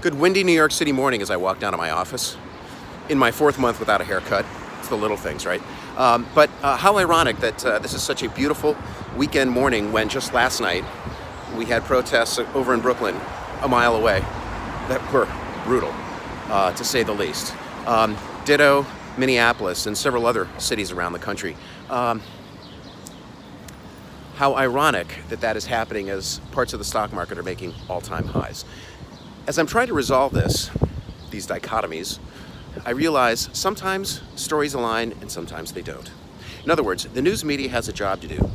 Good windy New York City morning as I walk down to my office. In my 4th month without a haircut. It's the little things, right? But how ironic that this is such a beautiful weekend morning when just last night we had protests over in Brooklyn, a mile away, that were brutal, to say the least. Ditto Minneapolis and several other cities around the country. How ironic that that is happening as parts of the stock market are making all-time highs. As I'm trying to resolve these dichotomies, I realize sometimes stories align and sometimes they don't. In other words, the news media has a job to do.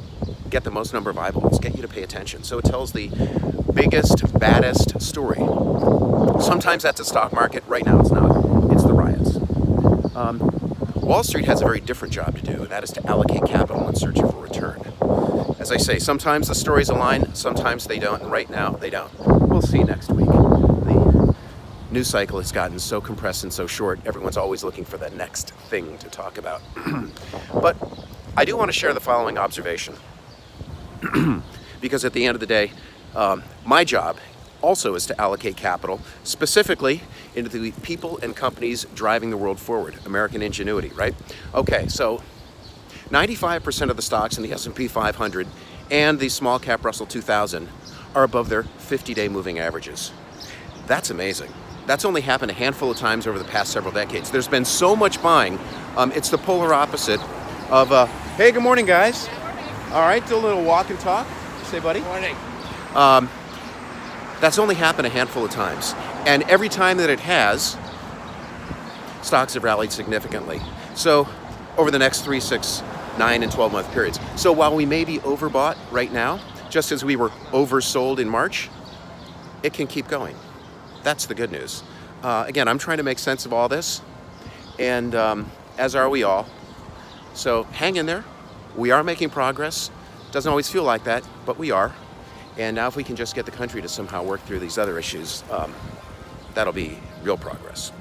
Get the most number of eyeballs, get you to pay attention. So it tells the biggest, baddest story. Sometimes that's a stock market. Right now it's not. It's the riots. Wall Street has a very different job to do, and that is to allocate capital in search of a return. As I say, sometimes the stories align, sometimes they don't, and right now they don't. We'll see next week. The news cycle has gotten so compressed and so short, everyone's always looking for the next thing to talk about. But I do want to share the following observation. Because at the end of the day, my job also is to allocate capital, specifically into the people and companies driving the world forward, American ingenuity, right? Okay, so 95% of the stocks in the S&P 500 and the small cap Russell 2000 are above their 50-day moving averages. That's amazing. That's only happened a handful of times over the past several decades. There's been so much buying. It's the polar opposite of, hey, good morning, guys. All right, do a little walk and talk. Say, buddy. Morning. That's only happened a handful of times. And every time that it has, stocks have rallied significantly. So over the next 3, 6, 9, and 12-month periods. So while we may be overbought right now, just as we were oversold in March, it can keep going. That's the good news. Again, I'm trying to make sense of all this, and as are we all. So hang in there. We are making progress. Doesn't always feel like that, but we are. And now if we can just get the country to somehow work through these other issues, that'll be real progress.